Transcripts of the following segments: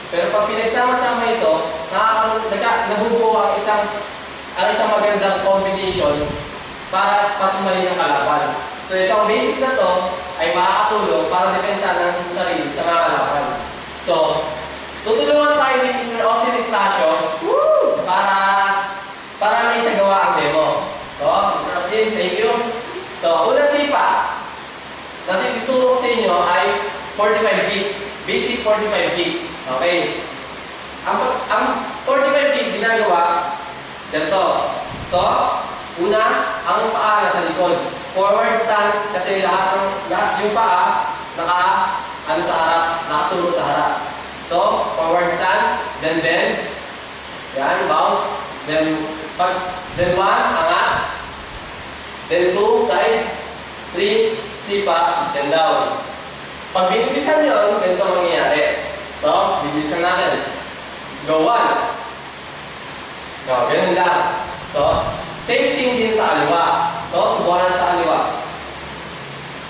Pero pag pinagsama-sama ito, nabubuo ang isang magandang combination para patumayin ng kalaban. So itong basic na to ay makakatulong para depensahan ng sarili sa mga kalaban. So, tutulungan tayo ni Mr. Austin Estacio para may isagawa ang demo. So, Mr. Austin, thank you. So, unang sipa natin ituturo ko sa inyo ay 45 gig. Basic 45 gig. Okay. Ang 45 gig ginagawa ganito. So, una, ang paa nasa likod. Forward stance kasi lahat yung paa sa harap, nakatulog sa harap. So, forward stance, then bend. Yan, bounce. Then 1, angat. Then 2, side. 3, sipa, then down. Pag binibisan yun, ganito ang mangyayari. So, bibilisan natin. Go 1. Go, ganun lang. So, same thing din sa kaliwa. So, subukan sa kaliwa.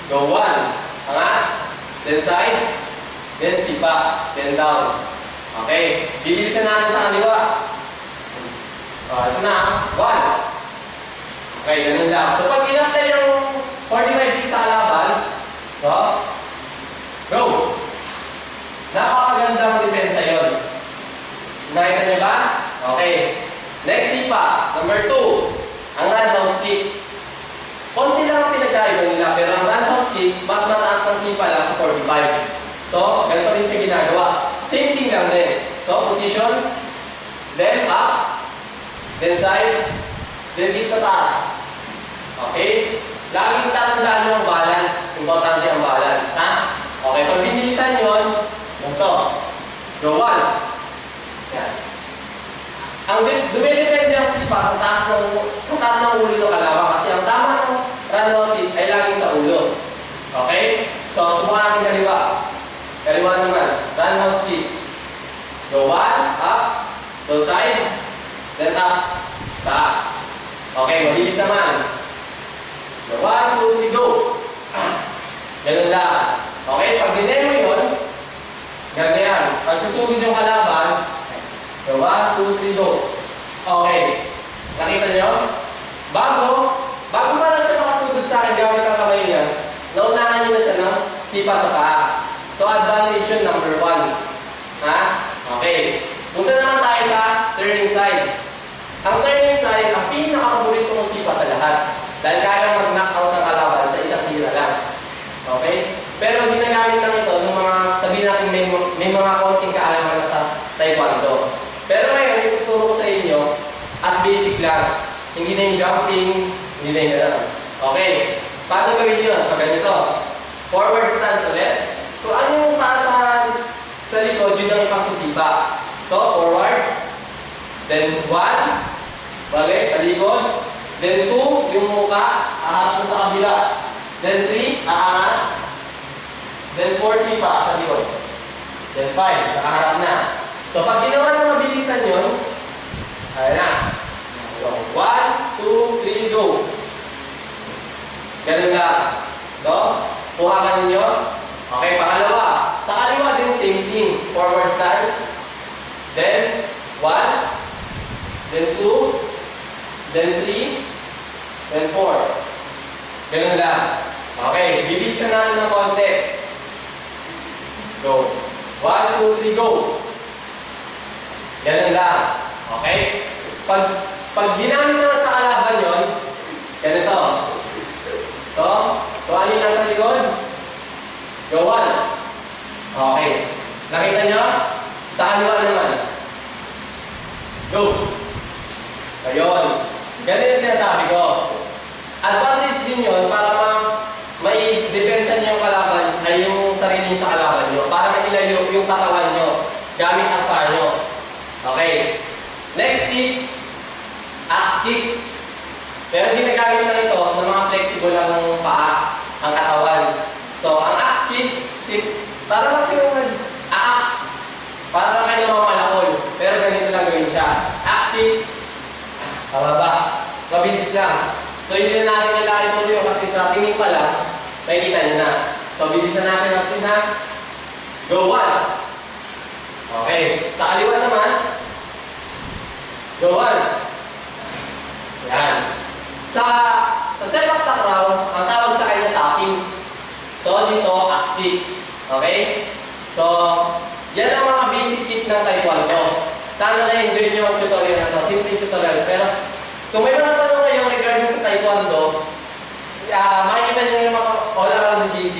Go 1. Angat. Then side. Then sipa. Then down. Okay. Bibilisan natin sa kaliwa. Ito na. 1. Okay, ganun lang. So, pag in-apply yung 45 gig sa kalaban, so, go! Napakagandang depensa yun. Nakita niyo ba? Okay. Next sipa. Number 2. Ang roundhouse kick. Konti lang ang pinagkaiba nila, pero ang roundhouse kick, mas mataas ng sipa lang sa 45. So, ganito rin siya ginagawa. Same thing lang din. So, position, then up, then side, then kick sa taas. Okay? Laging tatandaan nyo ang balance. Importante ang balance. Ha? Okay, pag binilisan yun, ito. Go 1. Yan. Ang dumidepende ang sipa sa taas ng ulo ng kalaban kasi ang tama ng roundhouse kick ay laging sa ulo. Okay? So, subukan natin kaliwa. Kaliwa naman. Roundhouse kick. Go 1, up, go side, then up, taas. Okay, mabilis naman. Go 1, 2, 3, go. Ganun lang. Okay, pag dinemo yun, ganun yan. Pag susugod yung kalaban, go 1, 2, 3, go. Okay. Nakita nyo? Bago pa lang siya makasugod sa akin gamit ang kamay niya, naunahan niyo na siya ng sipa sa paa. So, advantage yun, number 1. Ha? Okay. Punta naman tayo sa turning side. Ang turning side, ang pinaka-paborito kong sipa sa lahat. Dahil kaya mag-knockout ng kalaban sa isang tira lang. Okay? Pero ginagamit lang ito ng mga, sabihin natin may mga konting kaalaman sa taekwondo. Pero ngayon, ituturo ko sa inyo as basic lang. Hindi na yung jumping, hindi na yung gano'n. Okay. Paano gawin yun? So, ganito. Forward stance ulit. So, ano yung para sa likod, yun ang ipagsusipa. So, forward. Then, 1. Balik, talikod. Then, 2. Yung muka, aharap mo sa kabila. Then, 3. Aangat. Then, 4. Sipa sa likod. Then, 5. Nakaharap na. So, pag ginawa ng mabilisan yun, ayan na. So, 1, 2, 3, go. Ganun lang. So, kuhakan ninyo. Okay, pangalawa. Sa kaliwa din, same thing. Forward stance. Then, 1. Then, 2. Then, 3. Then, 4. Ganun lang. Okay, bibilisan natin ng konti. Go. 1, 2, 3, go. Ganun lang. Okay? Pag ginamit naman sa kalaban yun, ganito. So, ano yung nasa likod? Go 1. Okay. Nakita nyo? Sa kaliwa naman. Go. Ayun. Ganun yung sinasabi ko. Advantage din yun para may depensa niyo yung kalaban ay yung sarili niyo sa kalaban nyo. Para mailayo yung katawan nyo gamit ang paa nyo. Okay. Next kick, axe kick. Pero ginagamit lang ito ng mga flexible lang ng paa, ang katawan. So, ang axe kick, para lang kayo axe. Para lang kayo mamalakol. Pero ganito lang gawin siya. Axe kick, pababa. Mabilis lang. So, hindi na natin kailangan ito yun kasi sa tingin pa lang, makikita nyo na. So, bilisan natin mas din ha. Go 1. Okay. Sa kaliwa naman, Jowan. Yan. Sa sepak takraw, ang tawag sa kanya tappings. So, dito, axe kick. Okay? So, yan ang mga basic kick ng Taekwondo. Sana na-enjoy nyo ang tutorial na ito. Simple tutorial. Pero, kung may mga tanong kayo regarding sa Taekwondo, makikita nyo yung mga all around the GC.